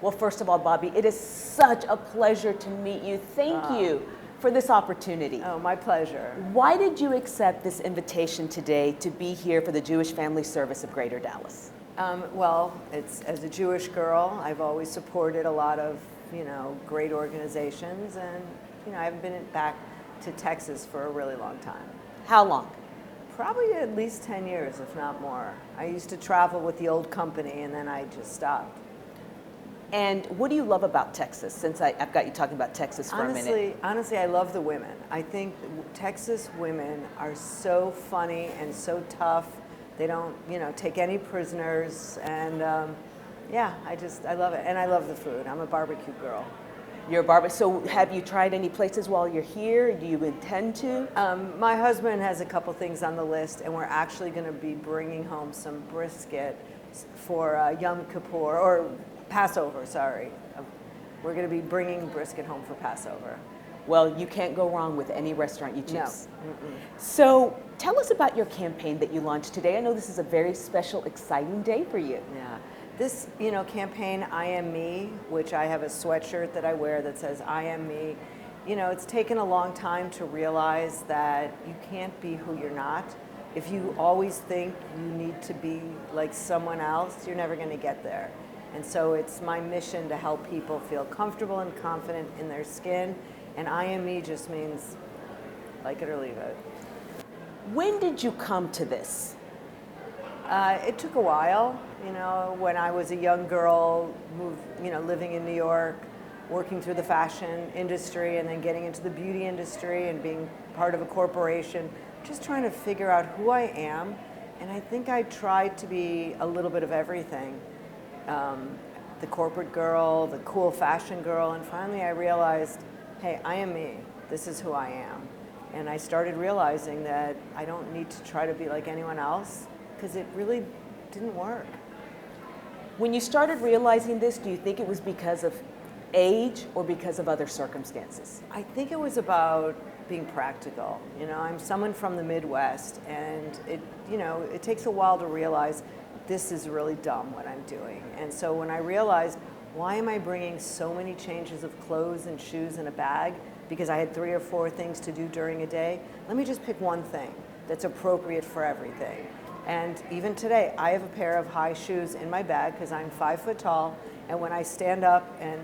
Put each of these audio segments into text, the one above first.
Well, first of all, Bobbie, it is such a pleasure to meet you. Thank you for this opportunity. Oh, my pleasure. Why did you accept this invitation today to be here for the Jewish Family Service of Greater Dallas? Well, it's as a Jewish girl, I've always supported a lot of, great organizations, and, I haven't been back to Texas for a really long time. How long? Probably at least 10 years, if not more. I used to travel with the old company, and then I just stopped. And what do you love about Texas, since I've got you talking about Texas for a minute? Honestly, I love the women. I think Texas women are so funny and so tough. They don't, take any prisoners, and I love it. And I love the food. I'm a barbecue girl. You're a barbecue. So have you tried any places while you're here? Do you intend to? My husband has a couple things on the list, and we're actually going to be bringing home some brisket for Yom Kippur, or Passover, sorry. We're going to be bringing brisket home for Passover. Well, you can't go wrong with any restaurant you choose. No. Mm-mm. So tell us about your campaign that you launched today. I know this is a very special, exciting day for you. Yeah. This, campaign, I Am Me, which I have a sweatshirt that I wear that says, I am me. It's taken a long time to realize that you can't be who you're not. If you always think you need to be like someone else, you're never going to get there. And so it's my mission to help people feel comfortable and confident in their skin. And I Am Me just means like it or leave it. When did you come to this? It took a while, when I was a young girl, living in New York, working through the fashion industry, and then getting into the beauty industry and being part of a corporation, just trying to figure out who I am. And I think I tried to be a little bit of everything. The corporate girl, the cool fashion girl, and finally I realized, hey, I am me. This is who I am. And I started realizing that I don't need to try to be like anyone else, because it really didn't work. When you started realizing this, do you think it was because of age or because of other circumstances? I think it was about being practical. I'm someone from the Midwest, and it takes a while to realize this is really dumb what I'm doing. And so when I realized, why am I bringing so many changes of clothes and shoes in a bag? Because I had 3 or 4 things to do during a day. Let me just pick one thing that's appropriate for everything. And even today, I have a pair of high shoes in my bag because I'm 5 foot tall. And when I stand up and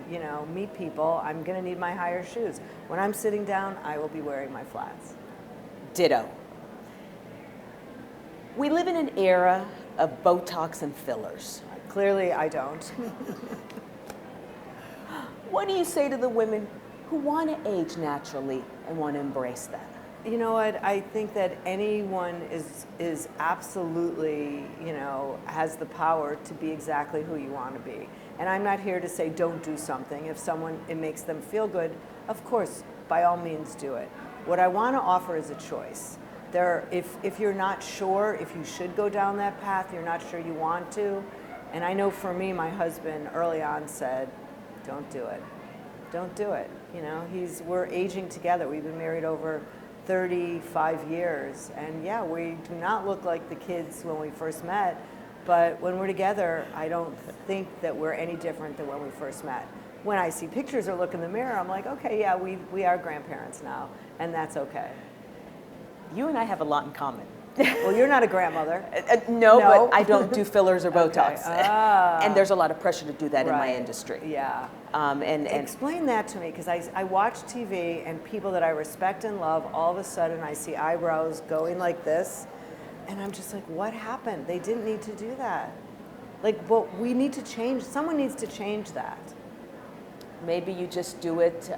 meet people, I'm going to need my higher shoes. When I'm sitting down, I will be wearing my flats. Ditto. We live in an era of Botox and fillers. Clearly, I don't. What do you say to the women who want to age naturally and want to embrace that? You know what? I think that anyone is absolutely, has the power to be exactly who you want to be. And I'm not here to say don't do something. If it makes them feel good, of course, by all means do it. What I want to offer is a choice. If you're not sure if you should go down that path, you're not sure you want to. And I know for me, my husband early on said, don't do it. Don't do it. We're aging together. We've been married over 35 years, and yeah, we do not look like the kids when we first met, but when we're together, I don't think that we're any different than when we first met. When I see pictures or look in the mirror, I'm like, okay, yeah, we are grandparents now, and that's okay. You and I have a lot in common. Well, you're not a grandmother. No, but I don't do fillers or Botox. Okay. Ah. And there's a lot of pressure to do that in my Right. industry. Yeah. And Explain that to me, because I watch TV and people that I respect and love, all of a sudden I see eyebrows going like this, and I'm just like, what happened? They didn't need to do that. We need to change, someone needs to change that. maybe you just do it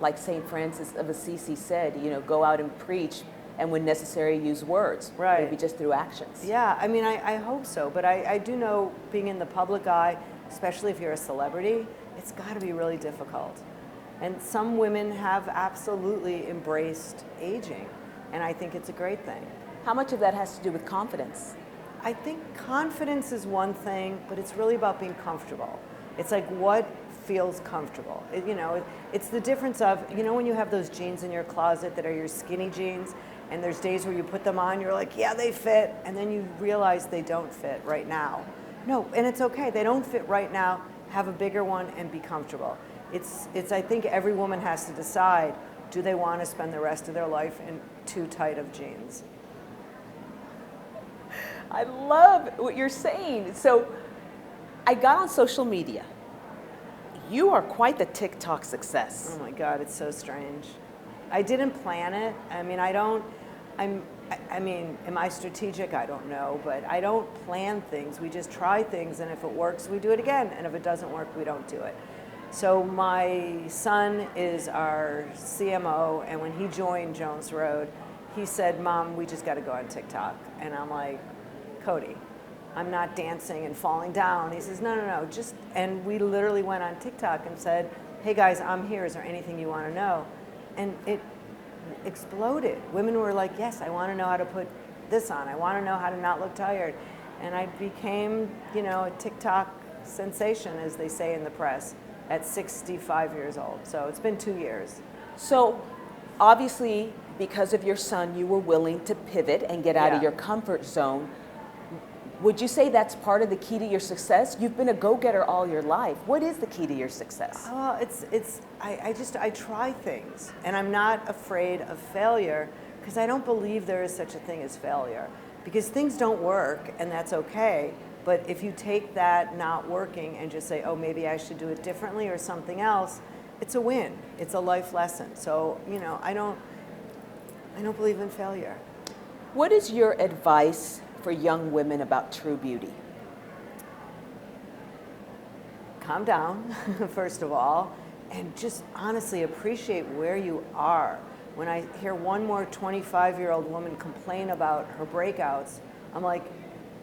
like St. Francis of Assisi said, go out and preach, and when necessary, use words. Right. Maybe just through actions. Yeah, I mean, I hope so, but I do know being in the public eye, especially if you're a celebrity, it's got to be really difficult. And some women have absolutely embraced aging, and I think it's a great thing. How much of that has to do with confidence? I think confidence is one thing, but it's really about being comfortable. It's like what feels comfortable. It's the difference of, when you have those jeans in your closet that are your skinny jeans, and there's days where you put them on, you're like, yeah, they fit, and then you realize they don't fit right now. No, and it's okay, they don't fit right now. have a bigger one, and be comfortable. It's I think every woman has to decide, do they want to spend the rest of their life in too tight of jeans? I love what you're saying. So I got on social media. You are quite the TikTok success. Oh my God, it's so strange. I didn't plan it. I mean, am I strategic? I don't know, but I don't plan things. We just try things, and if it works, we do it again, and if it doesn't work, we don't do it. So my son is our CMO, and when he joined Jones Road, he said, Mom, we just got to go on TikTok. And I'm like, Cody, I'm not dancing and falling down. He says, no, just, and we literally went on TikTok and said, hey guys, I'm here. Is there anything you want to know? And it exploded. Women were like, yes, I want to know how to put this on. I want to know how to not look tired. And I became, a TikTok sensation, as they say in the press, at 65 years old. So it's been 2 years. So obviously, because of your son, you were willing to pivot and get out of your comfort zone. Would you say that's part of the key to your success? You've been a go-getter all your life. What is the key to your success? Well, I try things, and I'm not afraid of failure, because I don't believe there is such a thing as failure. Because things don't work, and that's okay. But if you take that not working and just say, oh, maybe I should do it differently or something else, it's a win. It's a life lesson. So, I don't believe in failure. What is your advice for young women about true beauty? Calm down, first of all, and just honestly appreciate where you are. When I hear one more 25-year-old woman complain about her breakouts, I'm like,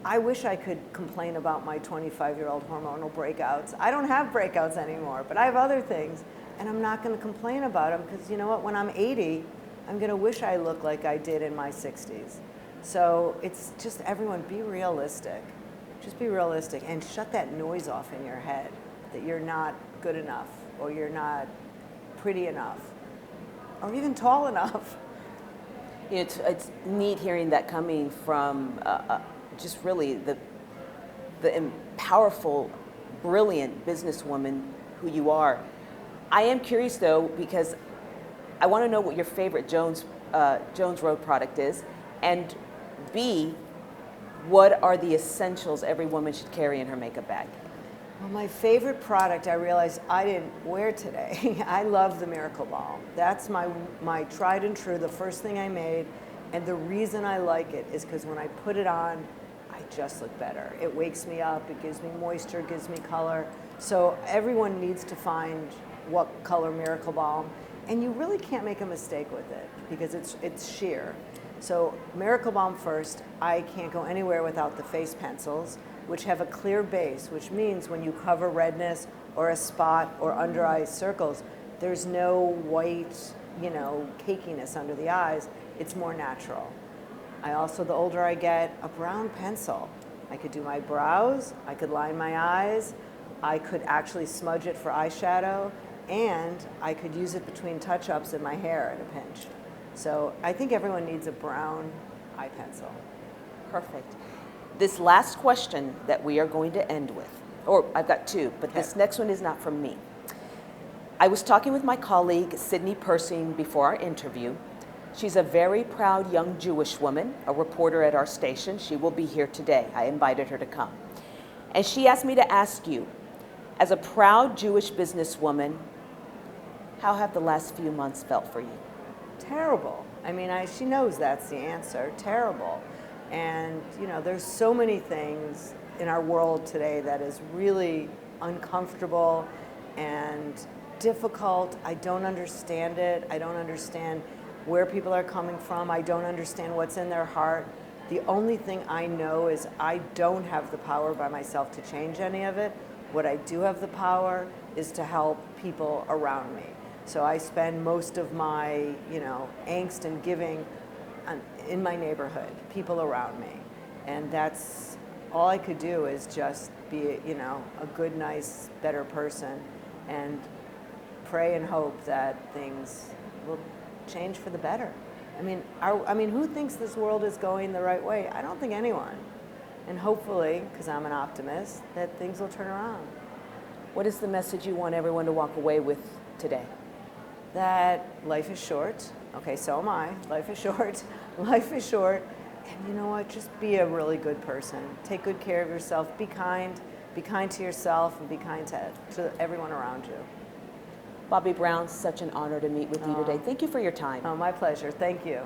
I wish I could complain about my 25-year-old hormonal breakouts. I don't have breakouts anymore, but I have other things, and I'm not going to complain about them, because you know what? When I'm 80, I'm going to wish I looked like I did in my 60s. So it's just, everyone, be realistic. Just be realistic, and shut that noise off in your head that you're not good enough, or you're not pretty enough, or even tall enough. It's neat hearing that coming from just really the powerful, brilliant businesswoman who you are. I am curious though, because I want to know what your favorite Jones Road product is, and B, what are the essentials every woman should carry in her makeup bag? Well, my favorite product, I realized I didn't wear today. I love the Miracle Balm. That's my tried and true, the first thing I made. And the reason I like it is because when I put it on, I just look better. It wakes me up, it gives me moisture, gives me color. So everyone needs to find what color Miracle Balm. And you really can't make a mistake with it, because it's sheer. So Miracle Balm first. I can't go anywhere without the face pencils, which have a clear base, which means when you cover redness or a spot or under eye circles, there's no white, cakiness under the eyes. It's more natural. I also, the older I get, a brown pencil. I could do my brows, I could line my eyes, I could actually smudge it for eyeshadow, and I could use it between touch-ups in my hair at a pinch. So I think everyone needs a brown eye pencil. Perfect. This last question that we are going to end with, or I've got two, but Okay. This next one is not from me. I was talking with my colleague, Sydney Persing, before our interview. She's a very proud young Jewish woman, a reporter at our station. She will be here today. I invited her to come. And she asked me to ask you, as a proud Jewish businesswoman, how have the last few months felt for you? Terrible. I mean, she knows that's the answer. Terrible. And, there's so many things in our world today that is really uncomfortable and difficult. I don't understand it. I don't understand where people are coming from. I don't understand what's in their heart. The only thing I know is I don't have the power by myself to change any of it. What I do have the power is to help people around me. So I spend most of my, angst and giving in my neighborhood, people around me. And that's all I could do, is just be, a good, nice, better person, and pray and hope that things will change for the better. I mean, who thinks this world is going the right way? I don't think anyone. And hopefully, because I'm an optimist, that things will turn around. What is the message you want everyone to walk away with today? That life is short. Okay, so am I. Life is short. Life is short. And you know what? Just be a really good person. Take good care of yourself. Be kind. Be kind to yourself and be kind to everyone around you. Bobbie Brown, such an honor to meet with you today. Thank you for your time. Oh, my pleasure. Thank you.